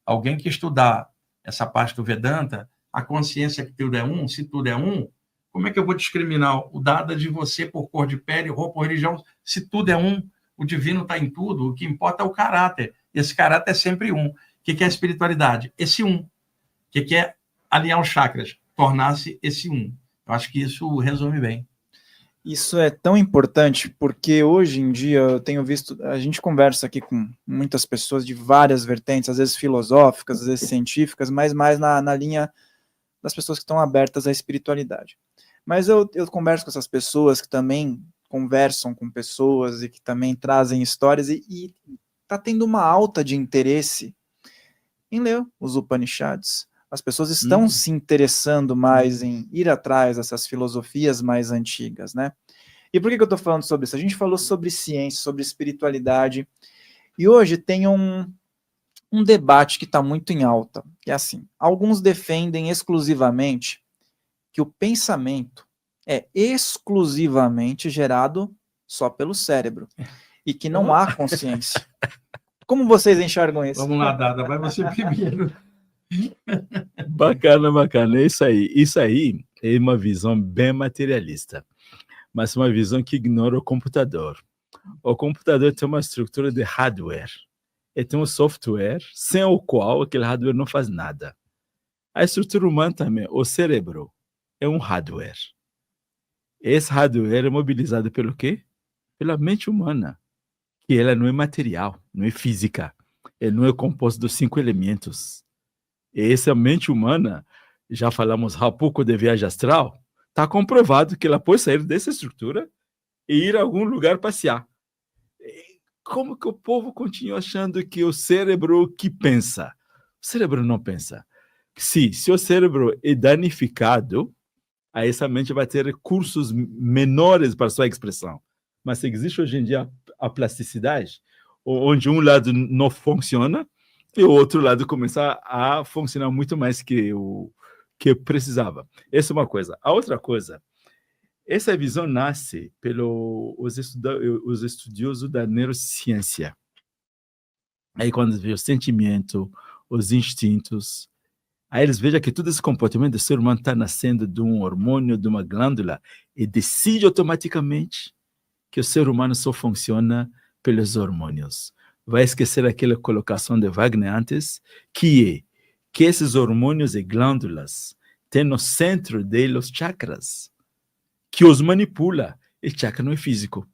alguém que estudar essa parte do Vedanta, a consciência que tudo é um, se tudo é um, como é que eu vou discriminar o dado de você por cor de pele, roupa ou religião, se tudo é um? O divino está em tudo, o que importa é o caráter. Esse caráter é sempre um. O que é a espiritualidade? Esse um. O que é alinhar os chakras? Tornar-se esse um. Eu acho que isso resume bem. Isso é tão importante porque hoje em dia eu tenho visto, a gente conversa aqui com muitas pessoas de várias vertentes, às vezes filosóficas, às vezes científicas, mas mais na linha das pessoas que estão abertas à espiritualidade. Mas eu converso com essas pessoas que também conversam com pessoas e que também trazem histórias e está tendo uma alta de interesse em ler os Upanishads. As pessoas estão se interessando mais em ir atrás dessas filosofias mais antigas, né? E por que eu estou falando sobre isso? A gente falou sobre ciência, sobre espiritualidade, e hoje tem um debate que está muito em alta, que é assim, alguns defendem exclusivamente que o pensamento é exclusivamente gerado só pelo cérebro, e que não há consciência. Como vocês enxergam isso? Vamos lá, Dada, vai você primeiro. Bacana, bacana. É isso aí. Isso aí é uma visão bem materialista, mas uma visão que ignora o computador. O computador tem uma estrutura de hardware e tem um software sem o qual aquele hardware não faz nada. A estrutura humana também, o cérebro, é um hardware. Esse hardware é mobilizado pelo quê? Pela mente humana, que ela não é material, não é física. Ele não é composto dos 5 elementos. Essa mente humana, já falamos há pouco de viagem astral, está comprovado que ela pode sair dessa estrutura e ir a algum lugar passear. Como que o povo continua achando que o cérebro que pensa? O cérebro não pensa. Se o cérebro é danificado, aí essa mente vai ter recursos menores para sua expressão. Mas existe hoje em dia a plasticidade, onde um lado não funciona, e o outro lado começa a funcionar muito mais que o que precisava. Essa é uma coisa. A outra coisa, essa visão nasce pelos os estudiosos da neurociência. Aí quando vê o sentimento, os instintos, aí eles vejam que todo esse comportamento do ser humano está nascendo de um hormônio, de uma glândula, e decide automaticamente que o ser humano só funciona pelos hormônios. Vai esquecer aquela colocação de Wagner antes, que esses hormônios e glândulas têm no centro deles os chakras, que os manipula. E chakra não é físico.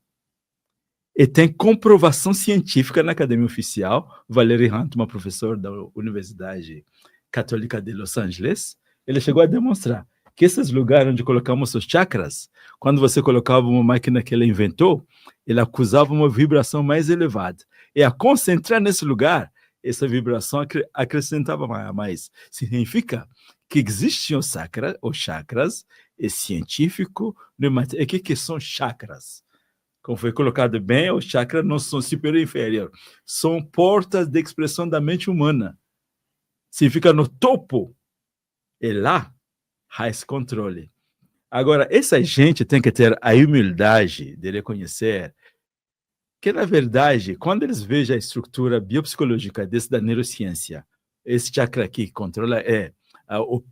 E tem comprovação científica na academia oficial. Valerie Hunt, uma professora da Universidade Católica de Los Angeles, ele chegou a demonstrar que esses lugares onde colocamos os chakras, quando você colocava uma máquina que ele inventou, ele acusava uma vibração mais elevada. E a concentrar nesse lugar, essa vibração acrescentava mais. Significa que existem os chakras, é científico, e o que são chakras? Como foi colocado bem, os chakras não são superior e inferior, são portas de expressão da mente humana. Se fica no topo, é lá, há esse controle. Agora, essa gente tem que ter a humildade de reconhecer que, na verdade, quando eles vejam a estrutura biopsicológica da neurociência, esse chakra aqui que controla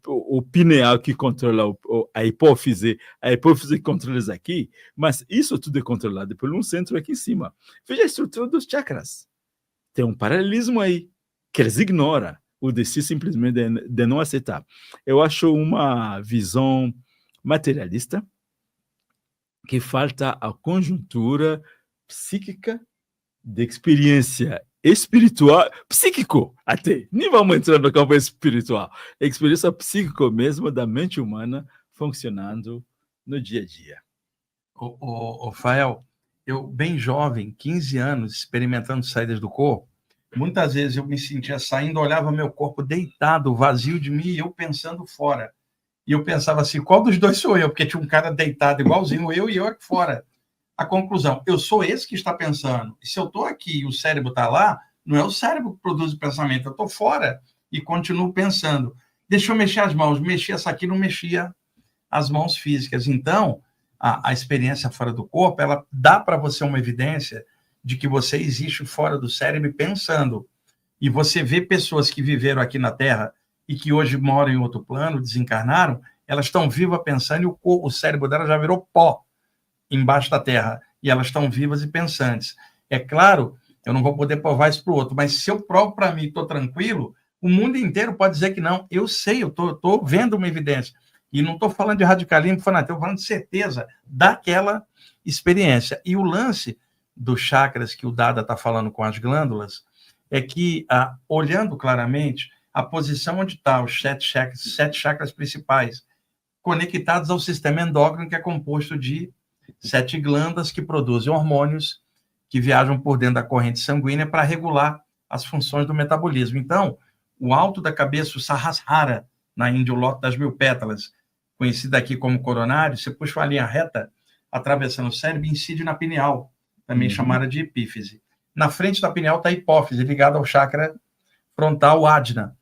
o pineal que controla a hipófise que controla isso aqui, mas isso tudo é controlado por um centro aqui em cima. Veja a estrutura dos chakras. Tem um paralelismo aí, que eles ignoram, o DC simplesmente de não aceitar. Eu acho uma visão materialista que falta a conjuntura psíquica de experiência espiritual, psíquico até, nem vamos entrar no campo espiritual, experiência psíquica mesmo da mente humana funcionando no dia a dia. Fael, eu bem jovem, 15 anos, experimentando saídas do corpo, muitas vezes eu me sentia saindo, olhava meu corpo deitado, vazio de mim, e eu pensando fora. E eu pensava assim, qual dos dois sou eu? Porque tinha um cara deitado igualzinho eu e eu aqui fora. A conclusão, eu sou esse que está pensando. E se eu estou aqui e o cérebro está lá, não é o cérebro que produz o pensamento, eu estou fora e continuo pensando. Deixa eu mexer as mãos. Mexia essa aqui, não mexia as mãos físicas. Então, a experiência fora do corpo, ela dá para você uma evidência de que você existe fora do cérebro pensando. E você vê pessoas que viveram aqui na Terra e que hoje moram em outro plano, desencarnaram, elas estão vivas pensando e o cérebro dela já virou pó embaixo da Terra. E elas estão vivas e pensantes. É claro, eu não vou poder provar isso para o outro, mas se eu provo para mim e estou tranquilo, o mundo inteiro pode dizer que não. Eu sei, eu estou vendo uma evidência. E não estou falando de radicalismo, fanatismo, estou falando de certeza daquela experiência. E o lance dos chakras que o Dada está falando com as glândulas é que, olhando claramente, a posição onde estão os 7 chakras principais, conectados ao sistema endócrino, que é composto de 7 glândulas que produzem hormônios que viajam por dentro da corrente sanguínea para regular as funções do metabolismo. Então, o alto da cabeça, o Sahasrara, na Índia, o loto das 1000 pétalas, conhecido aqui como coronário, você puxa uma linha reta, atravessando o cérebro, e incide na pineal, também chamada de epífise. Na frente da pineal está a hipófise, ligada ao chakra frontal, o Ajna.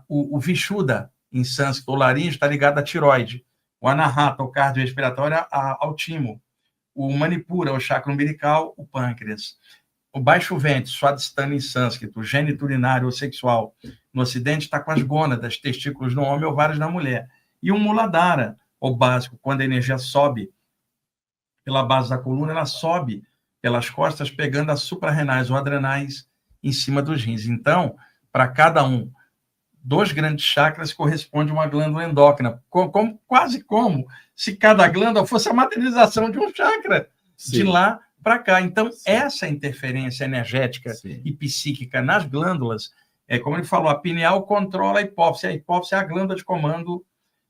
O Vishuddha, em sânscrito, ou laringe, está ligado à tiroide. O Anahata, o cardiorrespiratório, ao timo. O Manipura, o chakra umbilical, o pâncreas. O baixo ventre, Swadhisthana em sânscrito, o gênito urinário ou sexual. No ocidente está com as gônadas, testículos no homem, ovários na mulher. E o Muladhara, o básico, quando a energia sobe pela base da coluna, ela sobe pelas costas, pegando as suprarrenais ou adrenais em cima dos rins. Então, para cada um, 2 grandes chakras corresponde a uma glândula endócrina, quase como se cada glândula fosse a materialização de um chakra, sim, de lá para cá. Então, sim, essa interferência energética, sim, e psíquica nas glândulas, como ele falou, a pineal controla a hipófise é a glândula de comando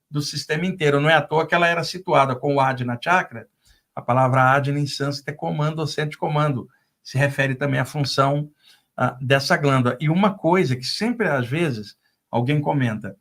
do sistema inteiro. Não é à toa que ela era situada com o Ajna Chakra. A palavra Ajna em sânscrito é comando ou centro de comando. Se refere também à função dessa glândula. E uma coisa que sempre, às vezes, alguém comenta,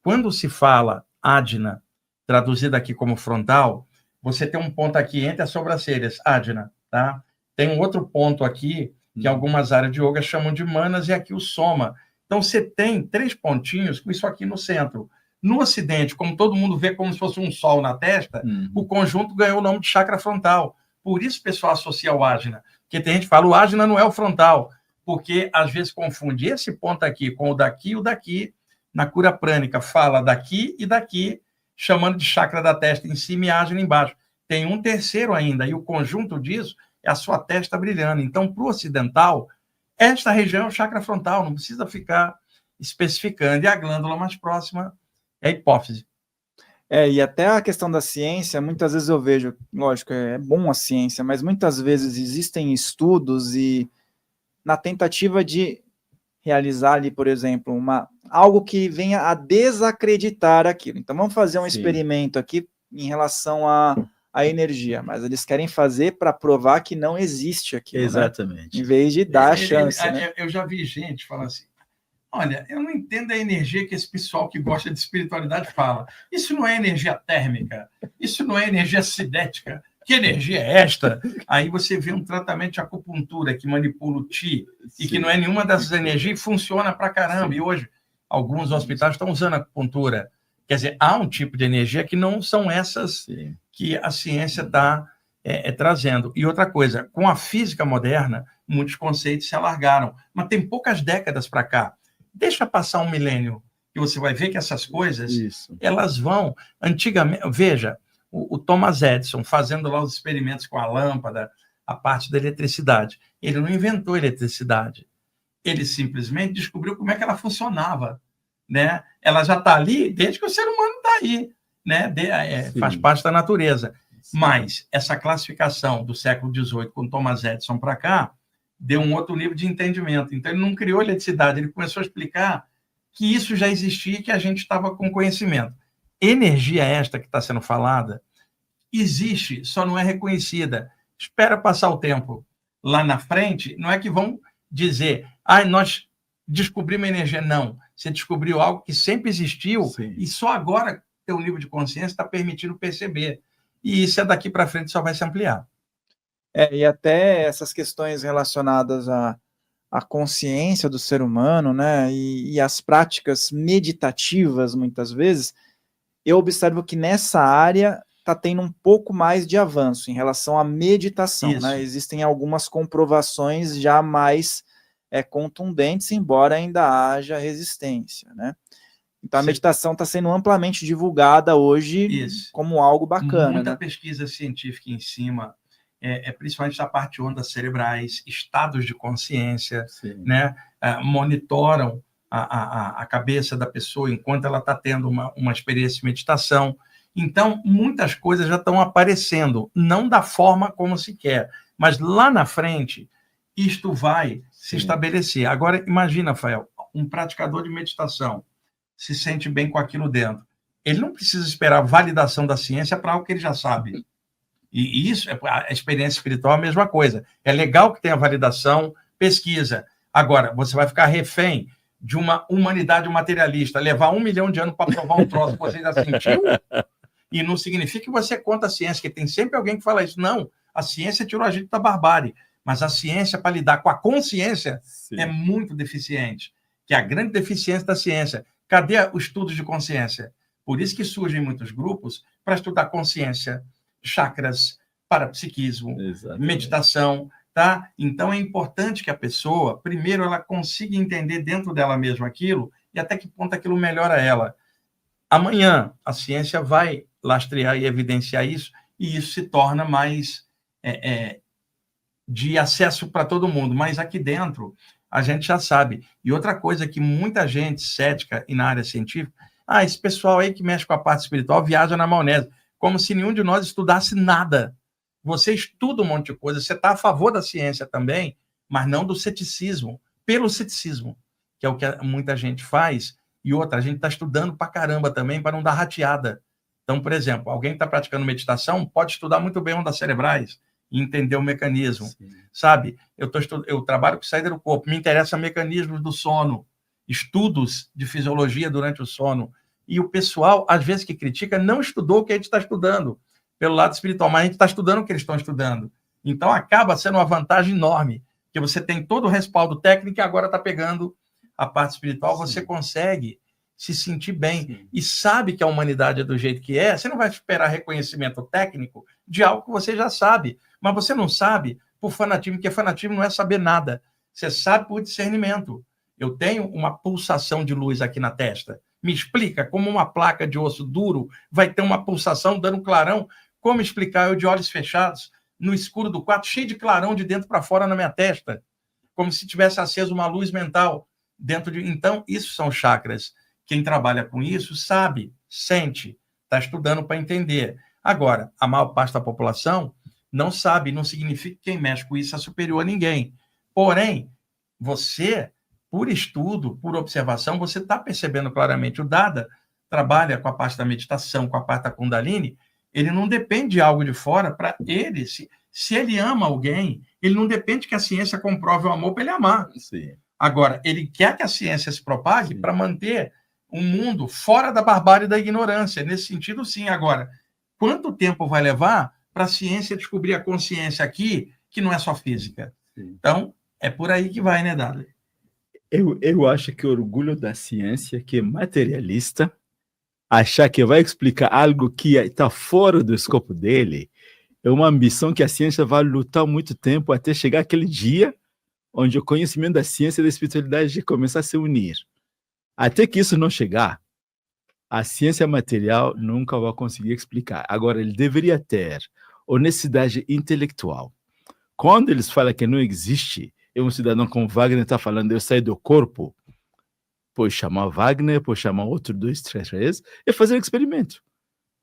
quando se fala Ajna, traduzida aqui como frontal, você tem um ponto aqui entre as sobrancelhas, Ajna, tá? Tem um outro ponto aqui, que algumas áreas de yoga chamam de manas, e aqui o soma. Então, você tem 3 pontinhos com isso aqui no centro. No Ocidente, como todo mundo vê como se fosse um sol na testa, o conjunto ganhou o nome de chakra frontal. Por isso o pessoal associa ao Ajna. Porque tem gente que fala, o Ajna não é o frontal, porque às vezes confunde esse ponto aqui com o daqui e o daqui. Na cura prânica fala daqui e daqui, chamando de chakra da testa em cima e Ajna embaixo. Tem um terceiro ainda, e o conjunto disso é a sua testa brilhando. Então, para o ocidental, esta região é o chakra frontal, não precisa ficar especificando. E a glândula mais próxima é a hipófise. E até a questão da ciência, muitas vezes eu vejo, lógico, é bom a ciência, mas muitas vezes existem estudos e na tentativa de realizar ali, por exemplo, algo que venha a desacreditar aquilo. Então vamos fazer um, sim, experimento aqui em relação à energia, mas eles querem fazer para provar que não existe aquilo, exatamente, né? Em vez de dar a chance, né? Eu já vi gente falando assim, olha, eu não entendo a energia que esse pessoal que gosta de espiritualidade fala. Isso não é energia térmica, isso não é energia cinética. Que energia é esta? Aí você vê um tratamento de acupuntura que manipula o Qi, sim, e que não é nenhuma dessas energias e funciona pra caramba. Sim. E hoje, alguns hospitais estão usando acupuntura. Quer dizer, há um tipo de energia que não são essas, sim, que a ciência está trazendo. E outra coisa, com a física moderna, muitos conceitos se alargaram, mas tem poucas décadas para cá. Deixa passar um milênio e você vai ver que essas coisas, isso, elas vão... Antigamente, veja, o Thomas Edison fazendo lá os experimentos com a lâmpada, a parte da eletricidade. Ele não inventou a eletricidade. Ele simplesmente descobriu como é que ela funcionava, né? Ela já está ali desde que o ser humano está aí, né? Faz parte da natureza. Sim. Mas essa classificação do século XVIII com Thomas Edison para cá deu um outro nível de entendimento. Então, ele não criou eletricidade, ele começou a explicar que isso já existia e que a gente estava com conhecimento. Energia esta que está sendo falada existe, só não é reconhecida. Espera passar o tempo. Lá na frente, não é que vão dizer, nós descobrimos energia. Não, você descobriu algo que sempre existiu, sim, e só agora teu nível de consciência está permitindo perceber. E isso daqui para frente só vai se ampliar. E até essas questões relacionadas à consciência do ser humano, né, e as práticas meditativas, muitas vezes, eu observo que nessa área está tendo um pouco mais de avanço em relação à meditação, né? Existem algumas comprovações já mais contundentes, embora ainda haja resistência, né? Então, a meditação está sendo amplamente divulgada hoje como algo bacana. Muita né? pesquisa científica em cima, principalmente da parte de ondas cerebrais, estados de consciência, né? Monitoram a cabeça da pessoa enquanto ela está tendo uma experiência de meditação. Então, muitas coisas já estão aparecendo, não da forma como se quer, mas lá na frente, isto vai se estabelecer. Agora, imagina, Rafael, um praticador de meditação se sente bem com aquilo dentro. Ele não precisa esperar validação da ciência para algo que ele já sabe. E isso, a experiência espiritual é a mesma coisa. É legal que tenha validação, pesquisa. Agora, você vai ficar refém de uma humanidade materialista, levar 1 milhão de anos para provar um troço que você já sentiu, e não significa que você conta a ciência, que tem sempre alguém que fala isso. Não, a ciência tirou a gente da barbárie, mas a ciência, para lidar com a consciência, é muito deficiente, que é a grande deficiência da ciência. Cadê os estudos de consciência? Por isso que surgem muitos grupos para estudar consciência, chakras, parapsiquismo, meditação, tá? Então, é importante que a pessoa, primeiro, ela consiga entender dentro dela mesma aquilo e até que ponto aquilo melhora ela. Amanhã, a ciência vai lastrear e evidenciar isso, e isso se torna mais de acesso para todo mundo. Mas aqui dentro, a gente já sabe. E outra coisa que muita gente cética e na área científica, esse pessoal aí que mexe com a parte espiritual viaja na maionese, como se nenhum de nós estudasse nada. Você estuda um monte de coisa, você está a favor da ciência também, mas não do ceticismo, pelo ceticismo, que é o que muita gente faz. E outra, a gente está estudando para caramba também, para não dar rateada. Então, por exemplo, alguém que está praticando meditação pode estudar muito bem ondas cerebrais e entender o mecanismo, sabe? Eu trabalho com saída do corpo, me interessa mecanismos do sono, estudos de fisiologia durante o sono. E o pessoal, às vezes, que critica, não estudou o que a gente está estudando pelo lado espiritual, mas a gente está estudando o que eles estão estudando. Então, acaba sendo uma vantagem enorme, que você tem todo o respaldo técnico e agora está pegando a parte espiritual, você consegue se sentir bem e sabe que a humanidade é do jeito que é. Você não vai esperar reconhecimento técnico de algo que você já sabe, mas você não sabe por fanatismo, porque fanatismo não é saber nada. Você sabe por discernimento. Eu tenho uma pulsação de luz aqui na testa. Me explica como uma placa de osso duro vai ter uma pulsação dando clarão. Como explicar eu de olhos fechados, no escuro do quarto, cheio de clarão de dentro para fora na minha testa? Como se tivesse aceso uma luz mental dentro de... Então, isso são chakras. Quem trabalha com isso sabe, sente, está estudando para entender. Agora, a maior parte da população não sabe, não significa que quem mexe com isso é superior a ninguém. Porém, você, por estudo, por observação, você está percebendo claramente. O Dada trabalha com a parte da meditação, com a parte da Kundalini, ele não depende de algo de fora para ele. Se ele ama alguém, ele não depende que a ciência comprove o amor para ele amar. Agora, ele quer que a ciência se propague para manter um mundo fora da barbárie e da ignorância. Nesse sentido, sim. Agora, quanto tempo vai levar para a ciência descobrir a consciência aqui, que não é só física? Então, é por aí que vai, né, Dada? Eu acho que o orgulho da ciência, que é materialista, achar que vai explicar algo que está fora do escopo dele, é uma ambição que a ciência vai lutar muito tempo até chegar aquele dia onde o conhecimento da ciência e da espiritualidade começar a se unir. Até que isso não chegar, a ciência material nunca vai conseguir explicar. Agora, ele deveria ter honestidade intelectual. Quando eles falam que não existe, um cidadão como Wagner está falando, eu saio do corpo, pode chamar Wagner, pode chamar outro 2, 3, e fazer um experimento.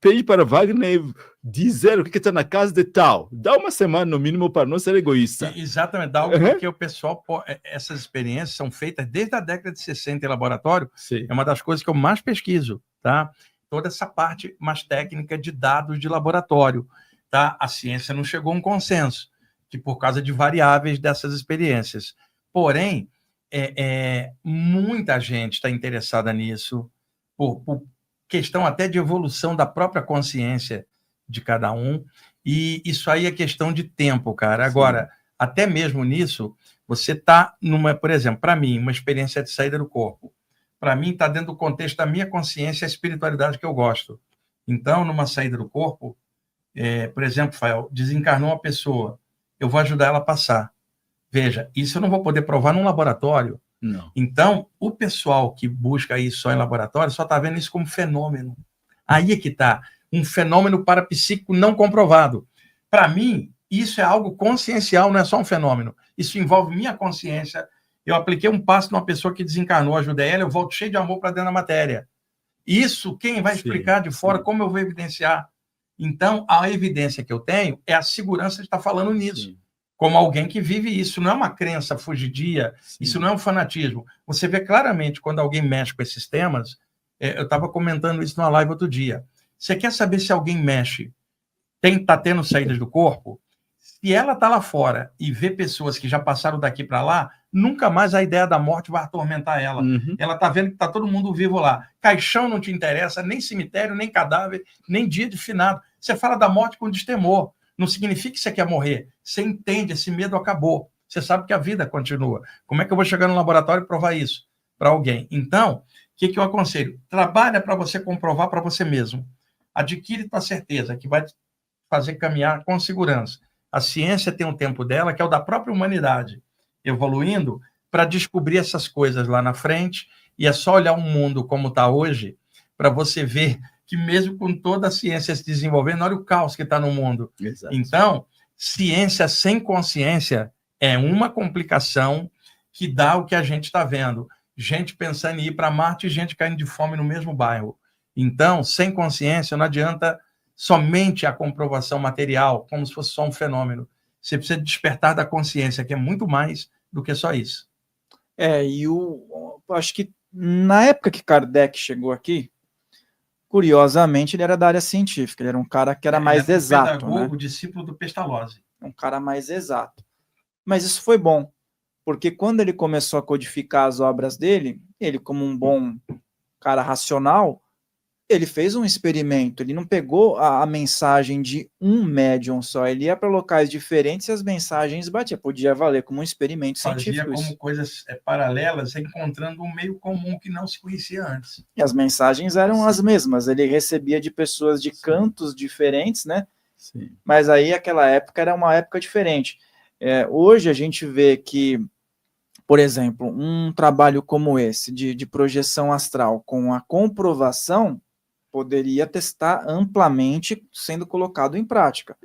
Pede para Wagner dizer o que está na casa de tal. Dá uma semana, no mínimo, para não ser egoísta. Exatamente. Dá algo porque o pessoal... Essas experiências são feitas desde a década de 60 em laboratório. É uma das coisas que eu mais pesquiso, tá? Toda essa parte mais técnica de dados de laboratório, tá? A ciência não chegou a um consenso, que por causa de variáveis dessas experiências. Porém, muita gente está interessada nisso, por questão até de evolução da própria consciência de cada um, e isso aí é questão de tempo, cara. Agora, até mesmo nisso, você está por exemplo, para mim, uma experiência de saída do corpo. Para mim, está dentro do contexto da minha consciência e a espiritualidade que eu gosto. Então, numa saída do corpo, por exemplo, Fael, desencarnou uma pessoa, eu vou ajudar ela a passar. Veja, isso eu não vou poder provar num laboratório. Não. Então, o pessoal que busca isso só em laboratório só está vendo isso como fenômeno. Aí é que está, um fenômeno parapsíquico não comprovado. Para mim, isso é algo consciencial, não é só um fenômeno. Isso envolve minha consciência. Eu apliquei um passo numa pessoa que desencarnou, ajudei ela, eu volto cheio de amor para dentro da matéria. Isso, quem vai explicar de fora, como eu vou evidenciar? Então, a evidência que eu tenho é a segurança de estar falando nisso. Sim. Como alguém que vive isso. Não é uma crença fugidia, isso não é um fanatismo. Você vê claramente quando alguém mexe com esses temas, eu estava comentando isso numa live outro dia. Você quer saber se alguém mexe, está tendo saídas do corpo? Se ela está lá fora e vê pessoas que já passaram daqui para lá, nunca mais a ideia da morte vai atormentar ela. Uhum. Ela está vendo que está todo mundo vivo lá. Caixão não te interessa, nem cemitério, nem cadáver, nem dia de finado. Você fala da morte com destemor. Não significa que você quer morrer. Você entende, esse medo acabou. Você sabe que a vida continua. Como é que eu vou chegar no laboratório e provar isso para alguém? Então, o que eu aconselho? Trabalha para você comprovar para você mesmo. Adquire tua certeza, que vai te fazer caminhar com segurança. A ciência tem um tempo dela, que é o da própria humanidade, evoluindo para descobrir essas coisas lá na frente, e é só olhar o mundo como está hoje, para você ver que mesmo com toda a ciência se desenvolvendo, olha o caos que está no mundo. Exato. Então, ciência sem consciência é uma complicação que dá o que a gente está vendo. Gente pensando em ir para Marte e gente caindo de fome no mesmo bairro. Então, sem consciência, não adianta somente a comprovação material, como se fosse só um fenômeno. Você precisa despertar da consciência, que é muito mais do que só isso. Acho que na época que Kardec chegou aqui, curiosamente, ele era da área científica, ele era um cara que era mais exato. Pedagogo, discípulo do Pestalozzi. Um cara mais exato. Mas isso foi bom, porque quando ele começou a codificar as obras dele, ele, como um bom cara racional, ele fez um experimento, ele não pegou a mensagem de um médium só, ele ia para locais diferentes e as mensagens batiam. Podia valer como um experimento científico. Fazia como coisas paralelas, encontrando um meio comum que não se conhecia antes. E as mensagens eram as mesmas, ele recebia de pessoas de cantos diferentes, né? Sim. Mas aí, aquela época, era uma época diferente. Hoje a gente vê que, por exemplo, um trabalho como esse, de projeção astral, com a comprovação, poderia testar amplamente sendo colocado em prática.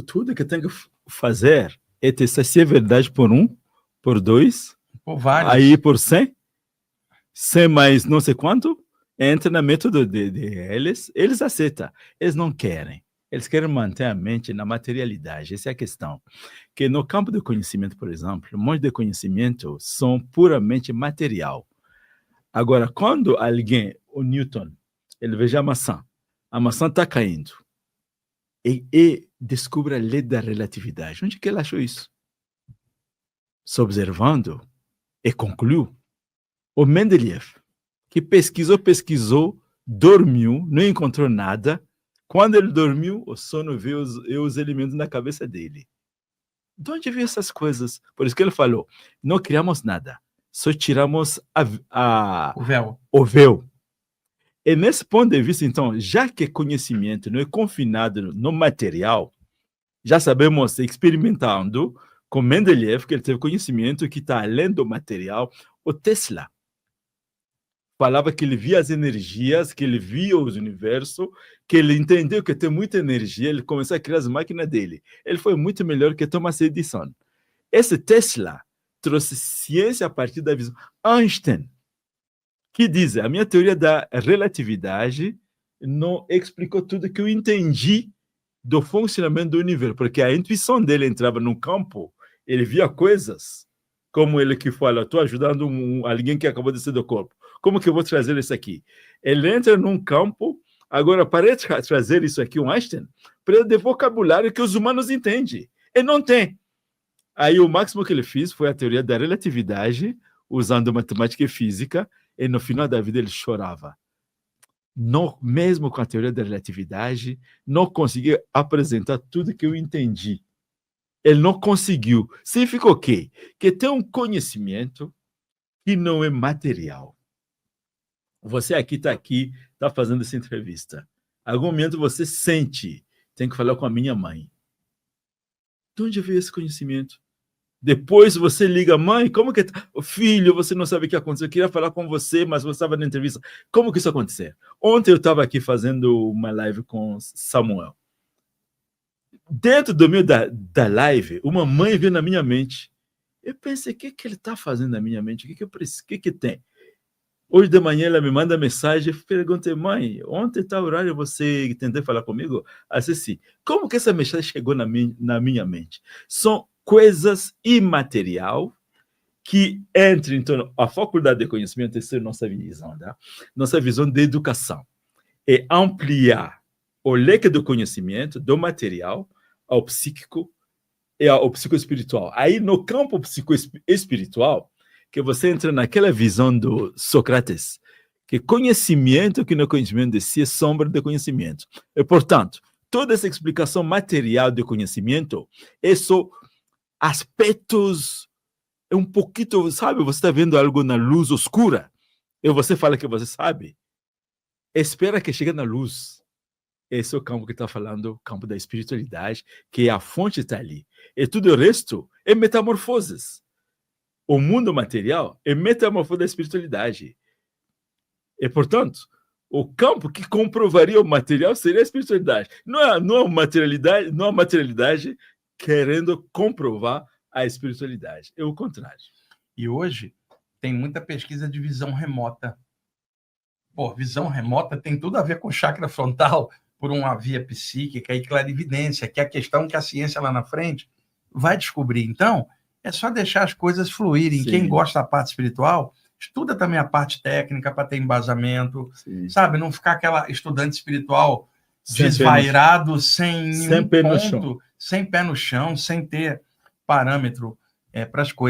Tudo que tem que fazer é testar se é verdade por um, por dois, por vários. Aí por 100, 100 mais não sei quanto, entra no método deles, eles aceitam, eles não querem. Eles querem manter a mente na materialidade, essa é a questão. Que no campo do conhecimento, por exemplo, um monte de conhecimento são puramente material. Agora, quando alguém, o Newton, ele veja a maçã está caindo, e descobre a lei da relatividade. Onde que ele achou isso? Só observando, e concluiu. O Mendeleev, que pesquisou, dormiu, não encontrou nada. Quando ele dormiu, o sono veio os elementos na cabeça dele. De onde veio essas coisas? Por isso que ele falou, não criamos nada, só tiramos o véu. E nesse ponto de vista, então, já que conhecimento não é confinado no material, já sabemos, experimentando com Mendeleev, que ele teve conhecimento que está além do material. O Tesla falava que ele via as energias, que ele via os universos, que ele entendeu que tem muita energia, ele começou a criar as máquinas dele. Ele foi muito melhor que Thomas Edison. Esse Tesla trouxe ciência a partir da visão. Einstein, que diz, a minha teoria da relatividade não explicou tudo que eu entendi do funcionamento do universo, porque a intuição dele entrava num campo, ele via coisas, como ele que fala, estou ajudando alguém que acabou de sair do corpo. Como que eu vou trazer isso aqui? Ele entra num campo, agora, para trazer isso aqui, um Einstein, precisa de vocabulário que os humanos entendem. Ele não tem. Aí o máximo que ele fez foi a teoria da relatividade, usando matemática e física, e no final da vida ele chorava. Não, mesmo com a teoria da relatividade, não conseguia apresentar tudo que eu entendi. Ele não conseguiu. Significa o quê? Que tem um conhecimento que não é material. Você está fazendo essa entrevista. Em algum momento você sente, tem que falar com a minha mãe. De onde veio esse conhecimento? Depois você liga, mãe, como que tá? Filho, você não sabe o que aconteceu, eu queria falar com você, mas você estava na entrevista. Como que isso aconteceu? Ontem eu estava aqui fazendo uma live com Samuel. Dentro do meio da live, uma mãe veio na minha mente. Eu pensei, o que ele está fazendo na minha mente? O que tem? Hoje de manhã ela me manda mensagem, eu perguntei, mãe, ontem tá horário você tentou falar comigo? Assim, como que essa mensagem chegou na minha mente? São coisas imaterial que entram, então, a faculdade de conhecimento, essa é a nossa visão, tá? Nossa visão de educação é ampliar o leque do conhecimento, do material, ao psíquico e ao psicoespiritual. Aí, no campo psicoespiritual, que você entra naquela visão do Sócrates, que conhecimento que não é conhecimento de si é sombra de conhecimento. E, portanto, toda essa explicação material de conhecimento é só aspectos, é um pouquinho, sabe, você está vendo algo na luz escura, e você fala que você sabe, espera que chegue na luz. Esse é o campo que está falando, o campo da espiritualidade, que a fonte está ali. E tudo o resto é metamorfoses. O mundo material é metamorfose da espiritualidade. E, portanto, o campo que comprovaria o material seria a espiritualidade. Não a materialidade querendo comprovar a espiritualidade. É o contrário. E hoje tem muita pesquisa de visão remota. Pô, visão remota tem tudo a ver com chakra frontal, por uma via psíquica e clarividência, que é a questão que a ciência lá na frente vai descobrir. Então, é só deixar as coisas fluírem. Sim. Quem gosta da parte espiritual, estuda também a parte técnica para ter embasamento, Sim. sabe? Não ficar aquela estudante espiritual Sem desvairado, sem nenhum pé no ponto, chão. sem pé no chão, sem ter parâmetro para as coisas.